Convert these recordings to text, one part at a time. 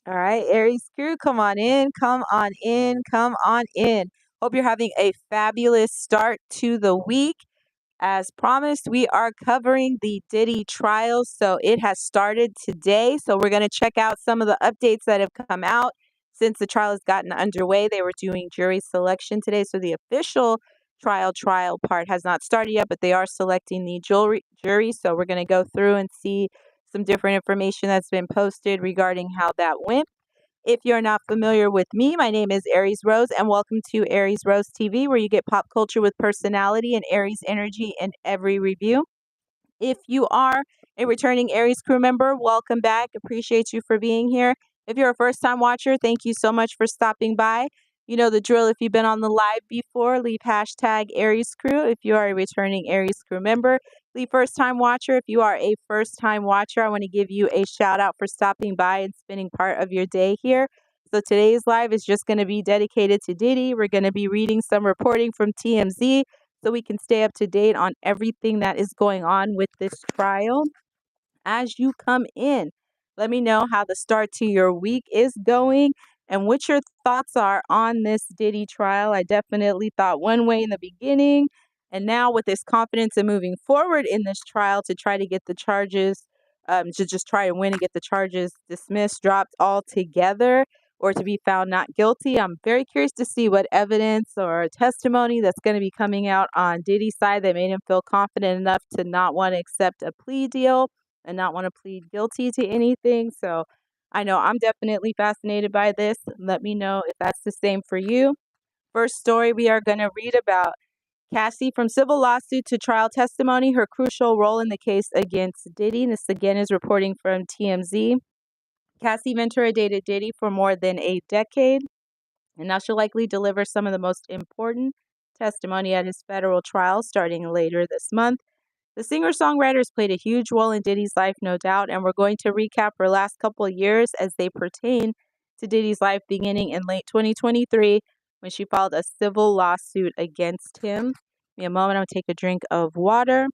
All right, Aries crew, come on in, come on in, come on in. Hope you're having a fabulous start to the week. As promised, we are covering the Diddy trial. So it has started today. So we're going to check out some of the updates that have come out since the trial has gotten underway. They were doing jury selection today. So the official trial part has not started yet, but they are selecting the jury. So we're going to go through and see some different information that's been posted regarding how that went. If you're not familiar with me, my name is Aries Rose, and welcome to Aries Rose TV, where you get pop culture with personality and Aries energy in every review. If you are a returning Aries crew member, welcome back. Appreciate you for being here. If you're a first time watcher, thank you so much for stopping by. You know the drill. If you've been on the live before, leave hashtag Aries crew. If you are a returning Aries crew member, leave first time watcher. If you are a first time watcher, I want to give you a shout out for stopping by and spending part of your day here. So today's live is just going to be dedicated to Diddy. We're going to be reading some reporting from TMZ so we can stay up to date on everything that is going on with this trial. As you come in, let me know how the start to your week is going and what your thoughts are on this Diddy trial. I definitely thought one way in the beginning, and now with this confidence in moving forward in this trial to try to get the charges, to just try and win and get the charges dismissed, dropped altogether, or to be found not guilty. I'm very curious to see what evidence or testimony that's going to be coming out on Diddy's side that made him feel confident enough to not want to accept a plea deal and not want to plead guilty to anything. So I know I'm definitely fascinated by this. Let me know if that's the same for you. First story we are going to read about Cassie from civil lawsuit to trial testimony, her crucial role in the case against Diddy. This again is reporting from TMZ. Cassie Ventura dated Diddy for more than a decade, and now she'll likely deliver some of the most important testimony at his federal trial starting later this month. The singer-songwriter has played a huge role in Diddy's life, no doubt, and we're going to recap her last couple of years as they pertain to Diddy's life beginning in late 2023 when she filed a civil lawsuit against him. Give me a moment, I'll take a drink of water.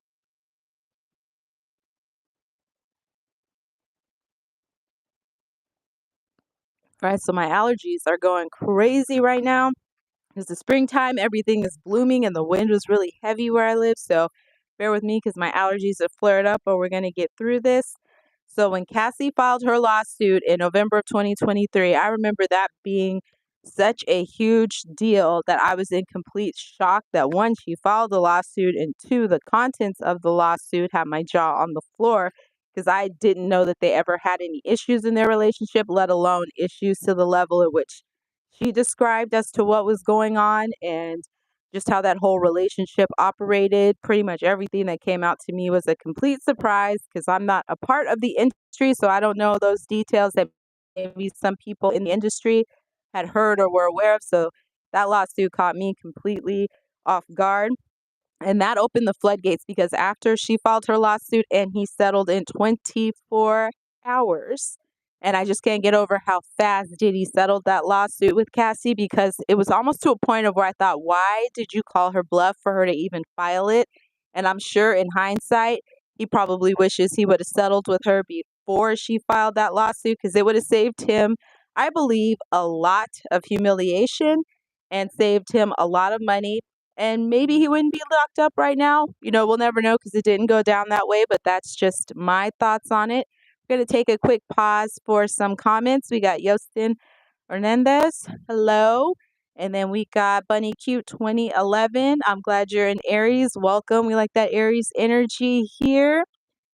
All right, so my allergies are going crazy right now. It's the springtime, everything is blooming, and the wind was really heavy where I live, so bear with me because my allergies have flared up, but we're going to get through this. So when Cassie filed her lawsuit in November of 2023, I remember that being such a huge deal that I was in complete shock that one, she filed the lawsuit, and two, the contents of the lawsuit had my jaw on the floor because I didn't know that they ever had any issues in their relationship, let alone issues to the level at which she described as to what was going on and just how that whole relationship operated. Pretty much everything that came out to me was a complete surprise because I'm not a part of the industry, so I don't know those details that maybe some people in the industry had heard or were aware of. So that lawsuit caught me completely off guard. And that opened the floodgates because after she filed her lawsuit and he settled in 24 hours. And I just can't get over how fast Diddy settled that lawsuit with Cassie because it was almost to a point of where I thought, why did you call her bluff for her to even file it? And I'm sure in hindsight, he probably wishes he would have settled with her before she filed that lawsuit because it would have saved him, I believe, a lot of humiliation and saved him a lot of money, and maybe he wouldn't be locked up right now. You know, we'll never know because it didn't go down that way, but that's just my thoughts on it. We're going to take a quick pause for some comments. We got Yostin Hernandez. Hello. And then we got Bunny Cute 2011. I'm glad you're in Aries. Welcome. We like that Aries energy here.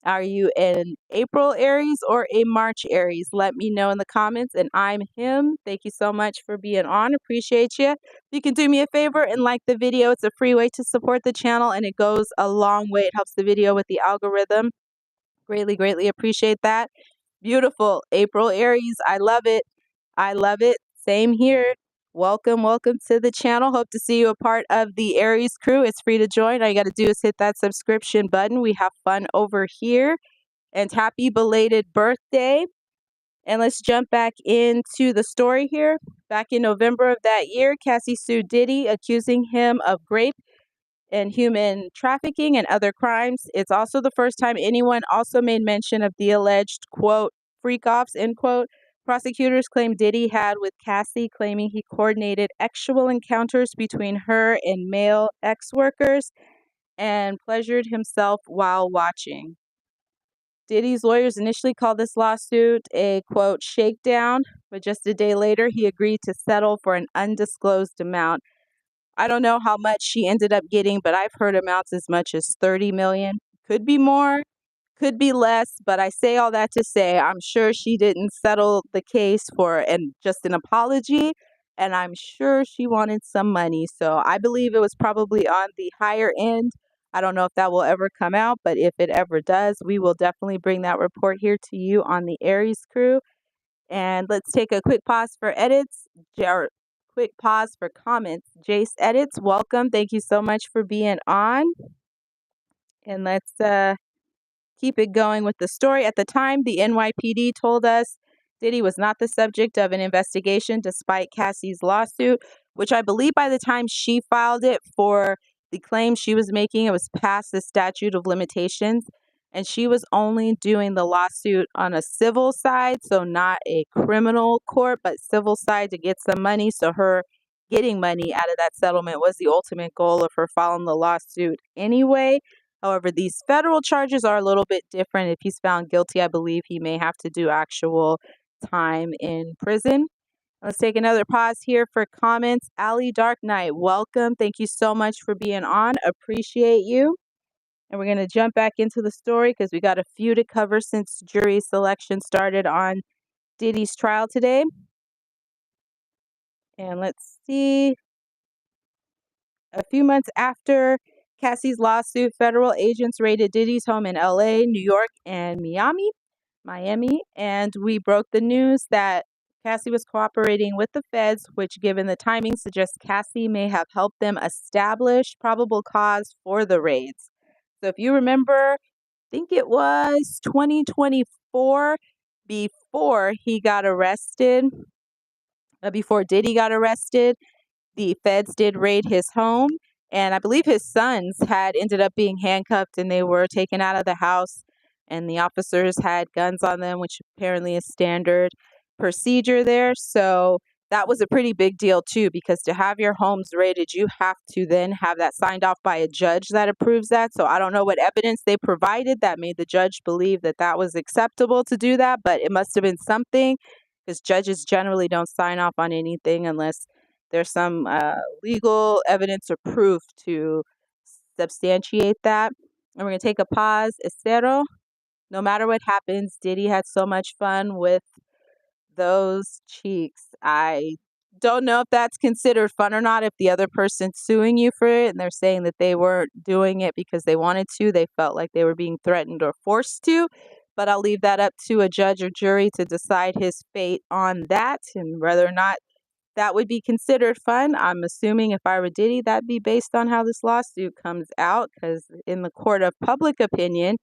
Are you an April Aries or a March Aries? Let me know in the comments. And I'm him. Thank you so much for being on. Appreciate you. If you can do me a favor and like the video, it's a free way to support the channel and it goes a long way. It helps the video with the algorithm. Greatly, greatly appreciate that. Beautiful. April Aries. I love it. I love it. Same here. Welcome, welcome to the channel. Hope to see you a part of the Aries crew. It's free to join. All you got to do is hit that subscription button. We have fun over here. And happy belated birthday. And let's jump back into the story here. Back in November of that year, Cassie sued Diddy, accusing him of rape and human trafficking and other crimes. It's also the first time anyone also made mention of the alleged, quote, freak offs, end quote, Prosecutors claim Diddy had with Cassie, claiming he coordinated sexual encounters between her and male ex-workers and pleasured himself while watching. Diddy's lawyers initially called this lawsuit a, quote, shakedown, but just a day later, he agreed to settle for an undisclosed amount. I don't know how much she ended up getting, but I've heard amounts as much as 30 million. Could be more, could be less, but I say all that to say I'm sure she didn't settle the case for and just an apology, and I'm sure she wanted some money. So I believe it was probably on the higher end. I don't know if that will ever come out, but if it ever does, we will definitely bring that report here to you on the Aries crew. And let's take a quick pause for edits. Quick pause for comments. Jace Edits, welcome. Thank you so much for being on. And let's keep it going with the story. At the time, the NYPD told us Diddy was not the subject of an investigation despite Cassie's lawsuit, which I believe by the time she filed it for the claim she was making, it was past the statute of limitations. And she was only doing the lawsuit on a civil side, so not a criminal court, but civil side to get some money. So her getting money out of that settlement was the ultimate goal of her filing the lawsuit anyway. However, these federal charges are a little bit different. If he's found guilty, I believe he may have to do actual time in prison. Let's take another pause here for comments. Ali Dark Knight, welcome. Thank you so much for being on. Appreciate you. And we're going to jump back into the story because we got a few to cover since jury selection started on Diddy's trial today. And let's see. A few months after Cassie's lawsuit, federal agents raided Diddy's home in LA, New York, and Miami, and we broke the news that Cassie was cooperating with the feds, which, given the timing, suggests Cassie may have helped them establish probable cause for the raids. So if you remember, I think it was 2024, before he got arrested, before Diddy got arrested, the feds did raid his home, and I believe his sons had ended up being handcuffed and they were taken out of the house, and the officers had guns on them, which apparently is standard procedure there. So that was a pretty big deal too, because to have your homes raided, you have to then have that signed off by a judge that approves that. So I don't know what evidence they provided that made the judge believe that that was acceptable to do that, but it must have been something, because judges generally don't sign off on anything unless there's some legal evidence or proof to substantiate that. And we're going to take a pause. Estero, no matter what happens, Diddy had so much fun with those cheeks. I don't know if that's considered fun or not. If the other person's suing you for it and they're saying that they weren't doing it because they wanted to, they felt like they were being threatened or forced to. But I'll leave that up to a judge or jury to decide his fate on that and whether or not that would be considered fun. I'm assuming if I were Diddy, that'd be based on how this lawsuit comes out, because in the court of public opinion,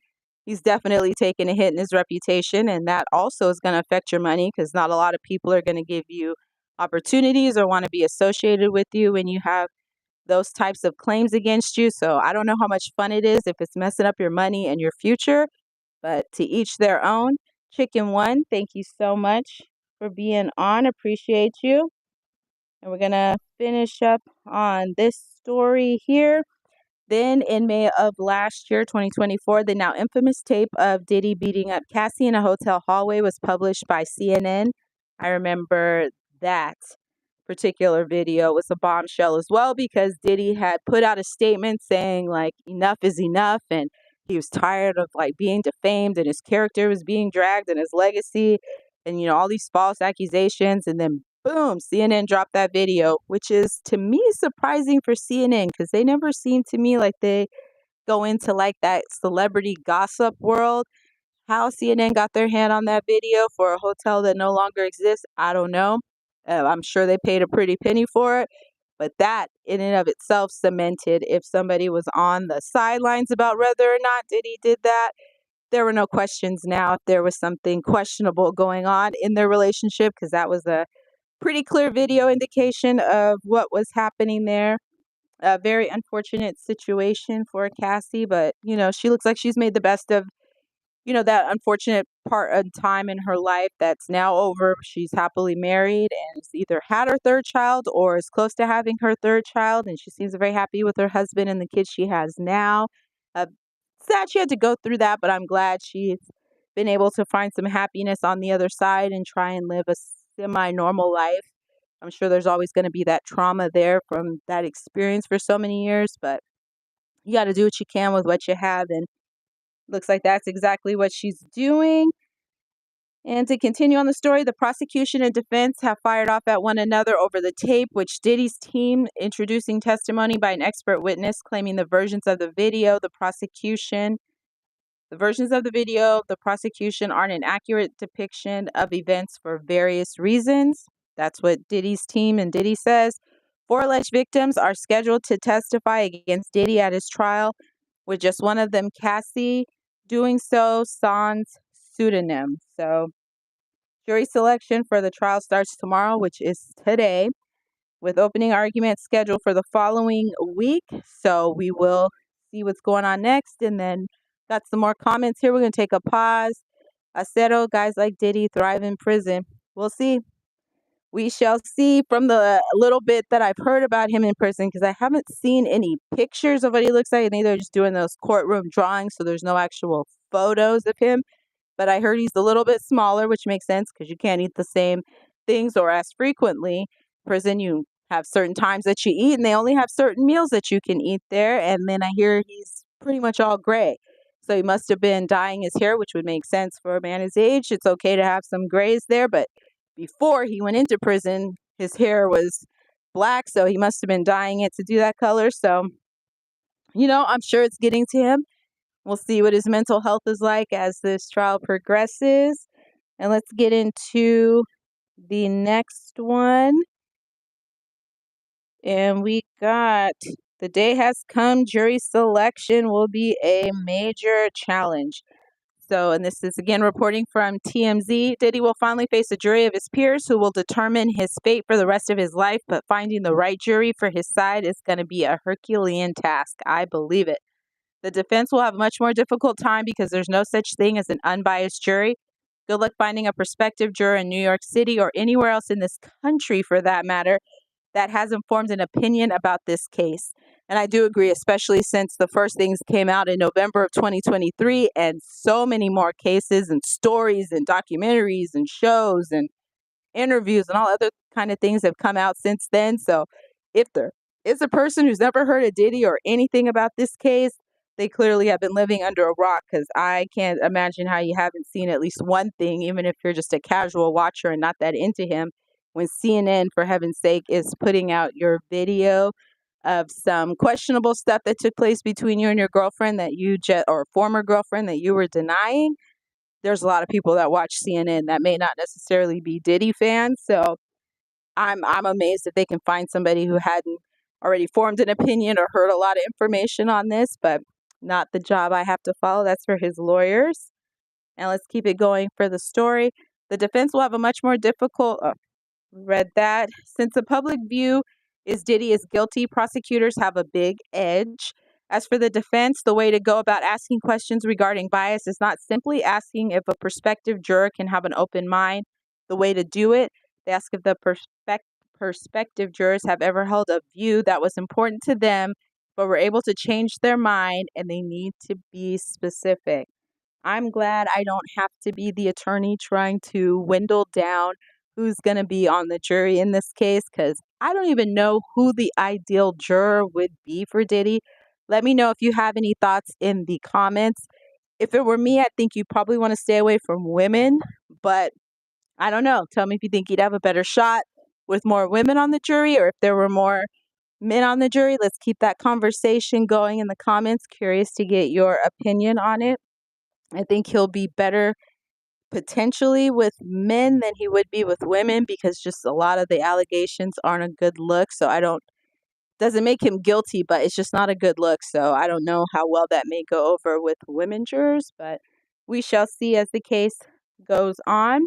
he's definitely taken a hit in his reputation, and that also is going to affect your money, because not a lot of people are going to give you opportunities or want to be associated with you when you have those types of claims against you. So I don't know how much fun it is if it's messing up your money and your future, but to each their own. Chicken One, thank you so much for being on. Appreciate you. And we're going to finish up on this story here. Then in May of last year, 2024, the now infamous tape of Diddy beating up Cassie in a hotel hallway was published by CNN. I remember that particular video was a bombshell as well, because Diddy had put out a statement saying like enough is enough, and he was tired of like being defamed and his character was being dragged and his legacy and all these false accusations. And then boom, CNN dropped that video, which is to me surprising for CNN, because they never seem to me like they go into like that celebrity gossip world. How CNN got their hand on that video for a hotel that no longer exists, I don't know. I'm sure they paid a pretty penny for it, but that in and of itself cemented, if somebody was on the sidelines about whether or not Diddy did that, there were no questions now if there was something questionable going on in their relationship, because that was a pretty clear video indication of what was happening there. A very unfortunate situation for Cassie, but she looks like she's made the best of that unfortunate part of time in her life that's now over. She's happily married and has either had her third child or is close to having her third child, and she seems very happy with her husband and the kids she has now. Uh, Sad she had to go through that, but I'm glad she's been able to find some happiness on the other side and try and live a semi-normal life. I'm sure there's always going to be that trauma there from that experience for so many years, but you got to do what you can with what you have, and looks like that's exactly what she's doing. And to continue on the story, the prosecution and defense have fired off at one another over the tape, which Diddy's team introducing testimony by an expert witness claiming the versions of the video, the prosecution aren't an accurate depiction of events for various reasons. That's what Diddy's team and Diddy says. 4 alleged victims are scheduled to testify against Diddy at his trial, with just one of them, Cassie, doing so sans pseudonym. So, jury selection for the trial starts tomorrow, which is today, with opening arguments scheduled for the following week. So, we will see what's going on next. And then got some more comments here. We're going to take a pause. Acero, guys like Diddy thrive in prison. We'll see. We shall see from the little bit that I've heard about him in prison, because I haven't seen any pictures of what he looks like. I think they're just doing those courtroom drawings, so there's no actual photos of him. But I heard he's a little bit smaller, which makes sense because you can't eat the same things or as frequently. Prison, you have certain times that you eat, and they only have certain meals that you can eat there. And then I hear he's pretty much all gray. So he must have been dyeing his hair, which would make sense for a man his age. It's okay to have some grays there, but before he went into prison, his hair was black, so he must have been dyeing it to do that color. So, I'm sure it's getting to him. We'll see what his mental health is like as this trial progresses. And let's get into the next one. And we got the day has come. Jury selection will be a major challenge. So, and this is again reporting from TMZ. Diddy will finally face a jury of his peers who will determine his fate for the rest of his life. But finding the right jury for his side is going to be a Herculean task. I believe it. The defense will have a much more difficult time because there's no such thing as an unbiased jury. Good luck finding a prospective juror in New York City or anywhere else in this country, for that matter, that hasn't formed an opinion about this case. And I do agree, especially since the first things came out in November of 2023, and so many more cases and stories and documentaries and shows and interviews and all other kind of things have come out since then. So if there is a person who's never heard of Diddy or anything about this case, they clearly have been living under a rock, because I can't imagine how you haven't seen at least one thing, even if you're just a casual watcher and not that into him, when CNN, for heaven's sake, is putting out your video of some questionable stuff that took place between you and your girlfriend or former girlfriend that you were denying. There's a lot of people that watch CNN that may not necessarily be Diddy fans. So I'm amazed if they can find somebody who hadn't already formed an opinion or heard a lot of information on this, but not the job I have to follow. That's for his lawyers. And let's keep it going for the story. The defense will have a much more difficult read that. Since the public view is Diddy is guilty, prosecutors have a big edge. As for the defense, the way to go about asking questions regarding bias is not simply asking if a prospective juror can have an open mind. The way to do it, they ask if the prospective jurors have ever held a view that was important to them, but were able to change their mind, and they need to be specific. I'm glad I don't have to be the attorney trying to dwindle down who's going to be on the jury in this case, because I don't even know who the ideal juror would be for Diddy. Let me know if you have any thoughts in the comments. If it were me, I think you probably want to stay away from women, but I don't know. Tell me if you think he'd have a better shot with more women on the jury, or if there were more men on the jury. Let's keep that conversation going in the comments. Curious to get your opinion on it. I think he'll be better potentially with men than he would be with women, because just a lot of the allegations aren't a good look. So doesn't make him guilty, but it's just not a good look. So I don't know how well that may go over with women jurors, but we shall see as the case goes on.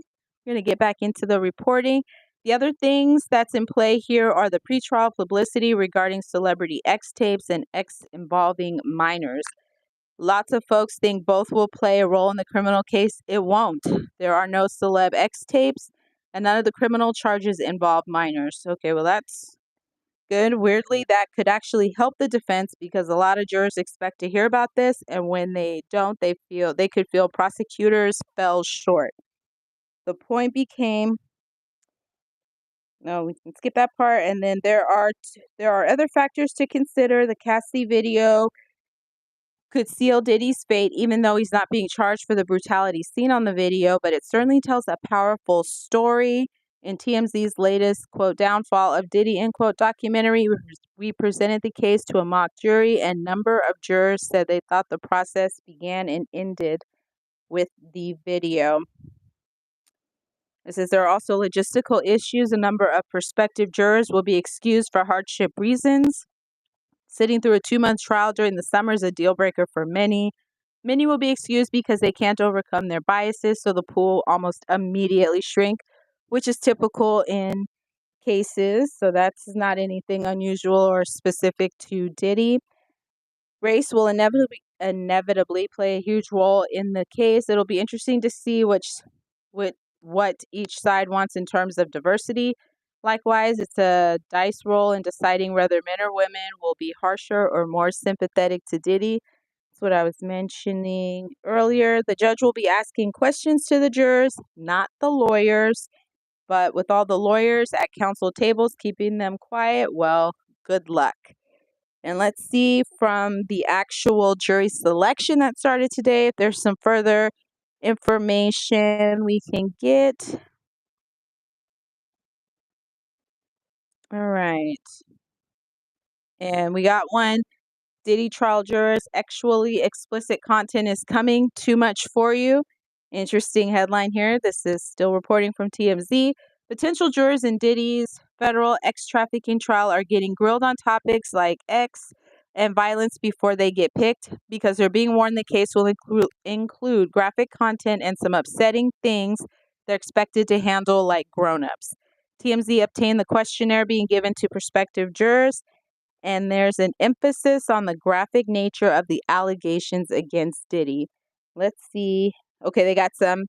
We're going to get back into the reporting. The other things that's in play here are the pretrial publicity regarding celebrity X tapes and X involving minors. Lots of folks think both will play a role in the criminal case. It won't. There are no celeb X tapes, and none of the criminal charges involve minors. Okay, well, that's good. Weirdly, that could actually help the defense because a lot of jurors expect to hear about this, and when they don't, they could feel prosecutors fell short. The point became, no, we can skip that part, and then there are other factors to consider. The Cassie video could seal Diddy's fate, even though he's not being charged for the brutality seen on the video, but it certainly tells a powerful story. In TMZ's latest, quote, downfall of Diddy, end quote, documentary, we presented the case to a mock jury, and number of jurors said they thought the process began and ended with the video. It says there are also logistical issues. A number of prospective jurors will be excused for hardship reasons. Sitting through a 2-month trial during the summer is a deal breaker for many. Many will be excused because they can't overcome their biases, so the pool almost immediately shrink, which is typical in cases. So that's not anything unusual or specific to Diddy. Race will inevitably play a huge role in the case. It'll be interesting to see what each side wants in terms of diversity. Likewise, it's a dice roll in deciding whether men or women will be harsher or more sympathetic to Diddy. That's what I was mentioning earlier. The judge will be asking questions to the jurors, not the lawyers. But with all the lawyers at counsel tables keeping them quiet, well, good luck. And let's see from the actual jury selection that started today if there's some further information we can get. All right. And we got one. Diddy trial jurors, actually explicit content is coming. Too much for you. Interesting headline here. This is still reporting from TMZ. Potential jurors in Diddy's federal X-trafficking trial are getting grilled on topics like X and violence before they get picked because they're being warned the case will include graphic content and some upsetting things they're expected to handle like grown-ups. TMZ obtained the questionnaire being given to prospective jurors, and there's an emphasis on the graphic nature of the allegations against Diddy. Let's see. Okay, they got some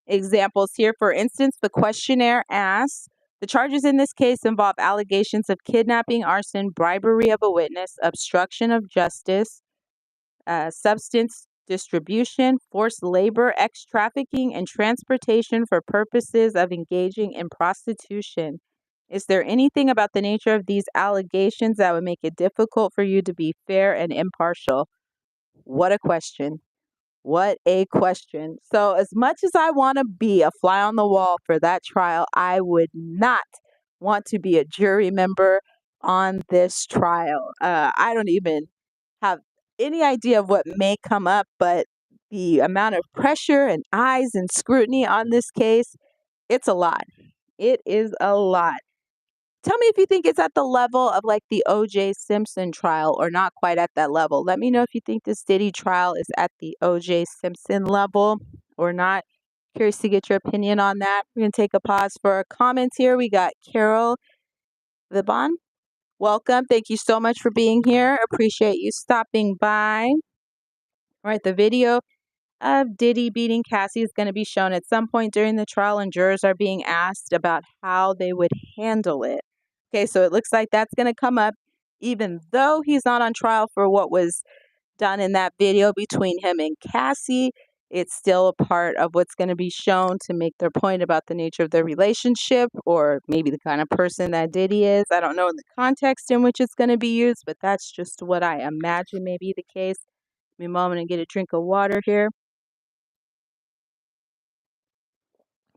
examples here. For instance, the questionnaire asks, the charges in this case involve allegations of kidnapping, arson, bribery of a witness, obstruction of justice, substance distribution, forced labor, X-trafficking, and transportation for purposes of engaging in prostitution. Is there anything about the nature of these allegations that would make it difficult for you to be fair and impartial? What a question. What a question. So, as much as I want to be a fly on the wall for that trial, I would not want to be a jury member on this trial. I don't even have any idea of what may come up, but the amount of pressure and eyes and scrutiny on this case, it's a lot. It is a lot. Tell me if you think it's at the level of like the O.J. Simpson trial or not quite at that level. Let me know if you think this Diddy trial is at the O.J. Simpson level or not. Curious to get your opinion on that. We're going to take a pause for our comments here. We got Carol Vibon. Welcome. Thank you so much for being here. Appreciate you stopping by. All right, the video of Diddy beating Cassie is going to be shown at some point during the trial, and jurors are being asked about how they would handle it. Okay, so it looks like that's going to come up, even though he's not on trial for what was done in that video between him and Cassie. It's still a part of what's going to be shown to make their point about the nature of their relationship or maybe the kind of person that Diddy is. I don't know the context in which it's going to be used, but that's just what I imagine may be the case. Give me a moment and get a drink of water here.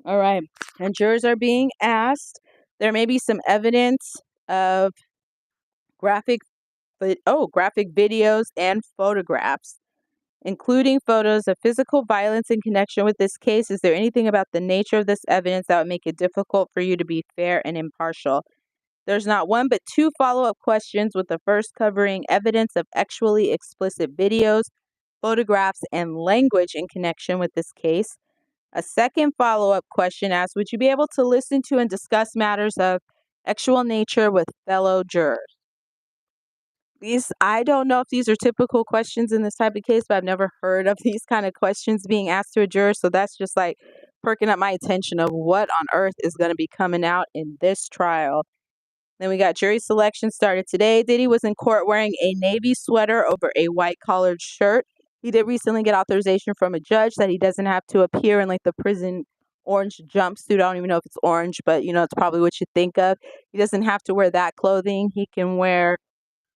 All right. And jurors are being asked. There may be some evidence of graphic videos and photographs, including photos of physical violence in connection with this case. Is there anything about the nature of this evidence that would make it difficult for you to be fair and impartial? There's not one, but two follow-up questions, with the first covering evidence of actually explicit videos, photographs, and language in connection with this case. A second follow-up question asks, would you be able to listen to and discuss matters of actual nature with fellow jurors? I don't know if these are typical questions in this type of case, but I've never heard of these kind of questions being asked to a juror. So that's just like perking up my attention of what on earth is going to be coming out in this trial. Then we got jury selection started today. Diddy was in court wearing a navy sweater over a white collared shirt. He did recently get authorization from a judge that he doesn't have to appear in like the prison orange jumpsuit. I don't even know if it's orange, but it's probably what you think of. He doesn't have to wear that clothing. He can wear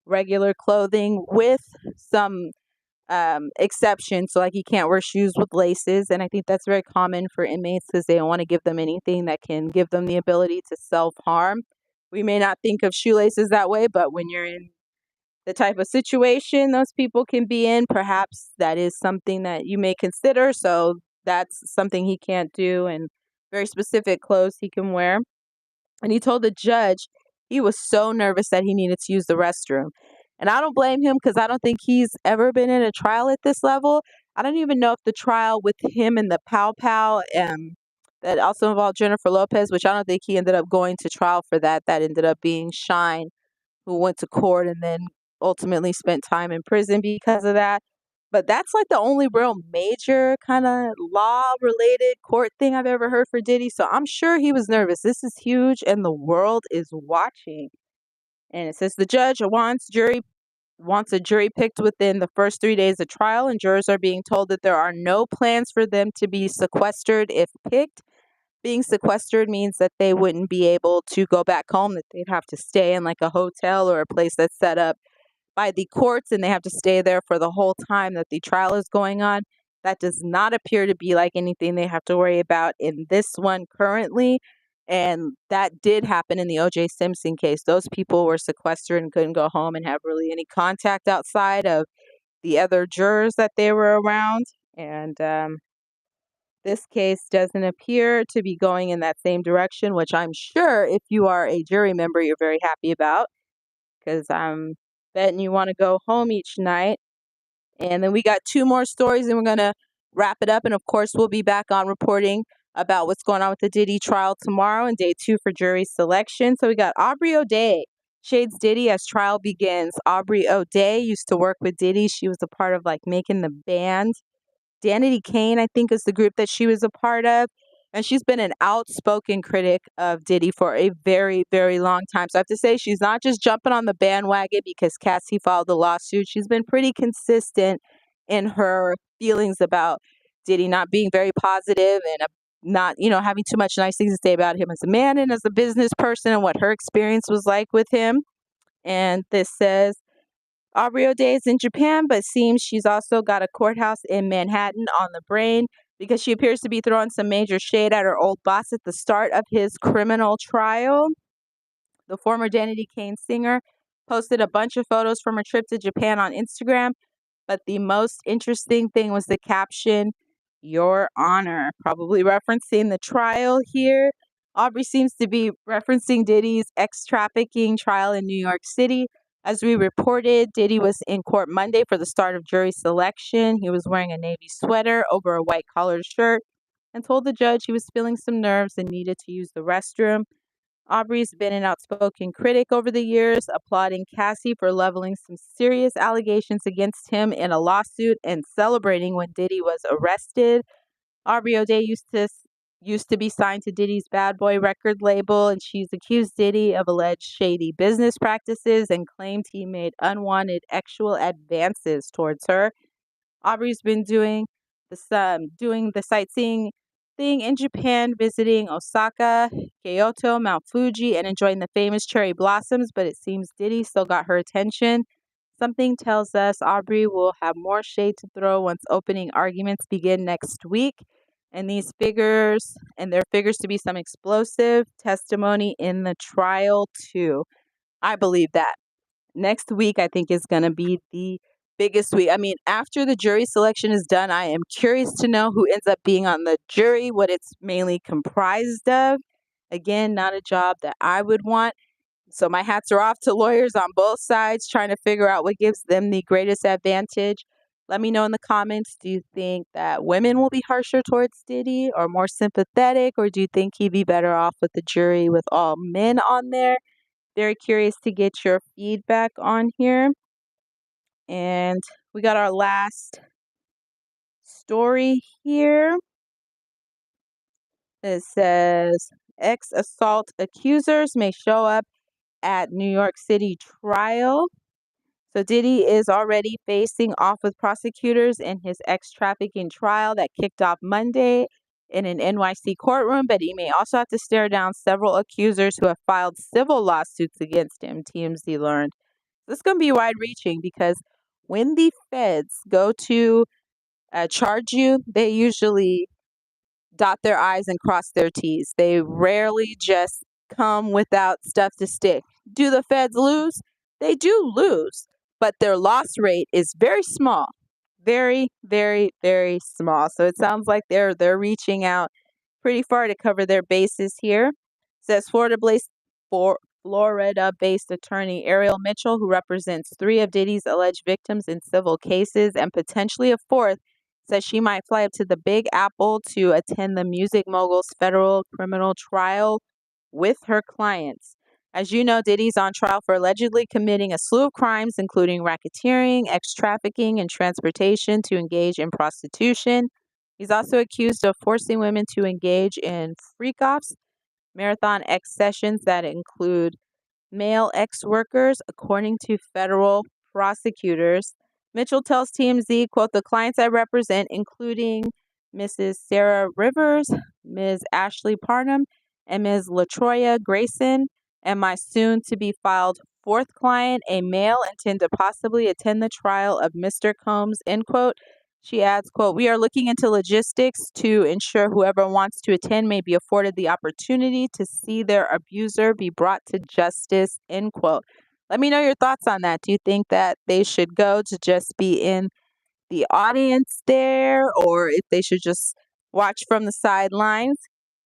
regular clothing with some exceptions. So, like, you can't wear shoes with laces. And I think that's very common for inmates because they don't want to give them anything that can give them the ability to self harm. We may not think of shoelaces that way, but when you're in the type of situation those people can be in, perhaps that is something that you may consider. So, that's something he can't do, and very specific clothes he can wear. And he told the judge he was so nervous that he needed to use the restroom. And I don't blame him because I don't think he's ever been in a trial at this level. I don't even know if the trial with him and the Pow Pow that also involved Jennifer Lopez, which I don't think he ended up going to trial for that. That ended up being Shine, who went to court and then ultimately spent time in prison because of that. But that's like the only real major kind of law related court thing I've ever heard for Diddy. So I'm sure he was nervous. This is huge and the world is watching. And it says the judge wants a jury picked within the first 3 days of trial, and jurors are being told that there are no plans for them to be sequestered if picked. Being sequestered means that they wouldn't be able to go back home, that they'd have to stay in like a hotel or a place that's set up by the courts, and they have to stay there for the whole time that the trial is going on. That does not appear to be like anything they have to worry about in this one currently. And that did happen in the O.J. Simpson case. Those people were sequestered and couldn't go home and have really any contact outside of the other jurors that they were around. And this case doesn't appear to be going in that same direction, which I'm sure if you are a jury member, you're very happy about because I'm betting you want to go home each night. And then we got two more stories and we're going to wrap it up. And of course, we'll be back on reporting about what's going on with the Diddy trial tomorrow and day 2 for jury selection. So we got Aubrey O'Day shades Diddy as trial begins. Aubrey O'Day used to work with Diddy. She was a part of like making the band. Danity Kane, I think, is the group that she was a part of. And she's been an outspoken critic of Diddy for a very, very long time. So I have to say, she's not just jumping on the bandwagon because Cassie filed the lawsuit. She's been pretty consistent in her feelings about Diddy not being very positive and not, having too much nice things to say about him as a man and as a business person and what her experience was like with him. And this says, Aubrey O'Day is in Japan, but seems she's also got a courthouse in Manhattan on the brain because she appears to be throwing some major shade at her old boss at the start of his criminal trial. The former Danity Kane singer posted a bunch of photos from her trip to Japan on Instagram, but the most interesting thing was the caption, "Your Honor," probably referencing the trial here. Aubrey seems to be referencing Diddy's ex-trafficking trial in New York City. As we reported, Diddy was in court Monday for the start of jury selection. He was wearing a navy sweater over a white collared shirt and told the judge he was feeling some nerves and needed to use the restroom. Aubrey's been an outspoken critic over the years, applauding Cassie for leveling some serious allegations against him in a lawsuit and celebrating when Diddy was arrested. Aubrey O'Day used to be signed to Diddy's Bad Boy record label, and she's accused Diddy of alleged shady business practices and claimed he made unwanted sexual advances towards her. Aubrey's been doing the sightseeing thing in Japan, visiting Osaka, Kyoto, Mount Fuji, and enjoying the famous cherry blossoms, but it seems Diddy still got her attention. Something tells us Aubrey will have more shade to throw once opening arguments begin next week. And there figures to be some explosive testimony in the trial too. I believe that. Next week, I think, is going to be the biggest week. I mean, after the jury selection is done, I am curious to know who ends up being on the jury, what it's mainly comprised of. Again, not a job that I would want. So my hats are off to lawyers on both sides trying to figure out what gives them the greatest advantage. Let me know in the comments, do you think that women will be harsher towards Diddy or more sympathetic, or do you think he'd be better off with the jury with all men on there? Very curious to get your feedback on here. And we got our last story here. It says ex-assault accusers may show up at New York City trial. So Diddy is already facing off with prosecutors in his ex-trafficking trial that kicked off Monday in an NYC courtroom, but he may also have to stare down several accusers who have filed civil lawsuits against him, TMZ learned. This is going to be wide-reaching because when the feds go to charge you, they usually dot their I's and cross their T's. They rarely just come without stuff to stick. Do the feds lose? They do lose, but their loss rate is very small. Very, very, very small. So it sounds like they're reaching out pretty far to cover their bases here. It says Florida-based attorney Ariel Mitchell, who represents 3 of Diddy's alleged victims in civil cases and potentially a 4th, says she might fly up to the Big Apple to attend the music mogul's federal criminal trial with her clients. As you know, Diddy's on trial for allegedly committing a slew of crimes, including racketeering, ex-trafficking, and transportation to engage in prostitution. He's also accused of forcing women to engage in freak-offs, marathon X sessions that include male ex-workers, according to federal prosecutors. Mitchell tells TMZ, quote, "The clients I represent, including Mrs. Sarah Rivers, Ms. Ashley Parnham, and Ms. LaTroya Grayson, and my soon-to-be filed 4th client, a male, intend to possibly attend the trial of Mr. Combs," end quote. She adds, quote, "We are looking into logistics to ensure whoever wants to attend may be afforded the opportunity to see their abuser be brought to justice," end quote. Let me know your thoughts on that. Do you think that they should go to just be in the audience there, or if they should just watch from the sidelines?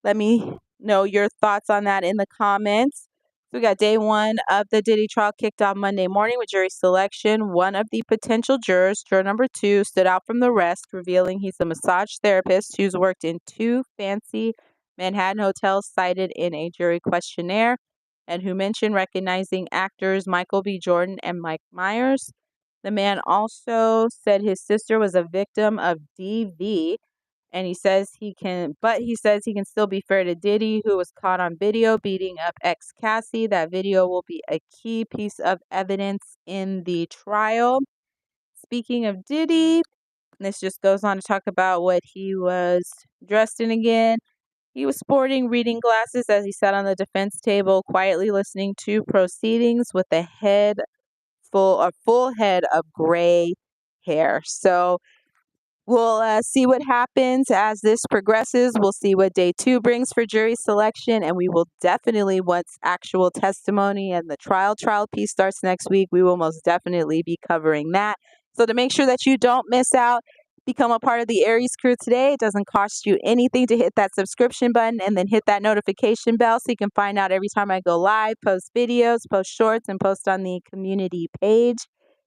Let me know your thoughts on that in the comments. So we got day 1 of the Diddy trial kicked off Monday morning with jury selection. One of the potential jurors, juror number 2, stood out from the rest, revealing he's a massage therapist who's worked in 2 fancy Manhattan hotels cited in a jury questionnaire, and who mentioned recognizing actors Michael B. Jordan and Mike Myers. The man also said his sister was a victim of DV, and he says he can still be fair to Diddy, who was caught on video beating up ex Cassie. That video will be a key piece of evidence in the trial. Speaking of Diddy, this just goes on to talk about what he was dressed in again. He was sporting reading glasses as he sat on the defense table, quietly listening to proceedings with a full head of gray hair. So we'll see what happens as this progresses. We'll see what day 2 brings for jury selection, and we will definitely, once actual testimony and the trial piece starts next week, we will most definitely be covering that. So to make sure that you don't miss out, become a part of the Aries crew today. It doesn't cost you anything to hit that subscription button and then hit that notification bell so you can find out every time I go live, post videos, post shorts, and post on the community page.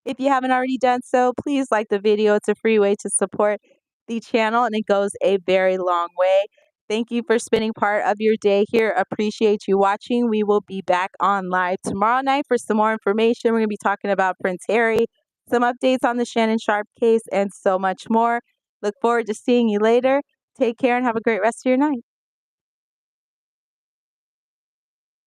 If you haven't already done so, please like the video. It's a free way to support the channel, and it goes a very long way. Thank you for spending part of your day here. Appreciate you watching. We will be back on live tomorrow night for some more information. We're going to be talking about Prince Harry, some updates on the Shannon Sharpe case, and so much more. Look forward to seeing you later. Take care and have a great rest of your night.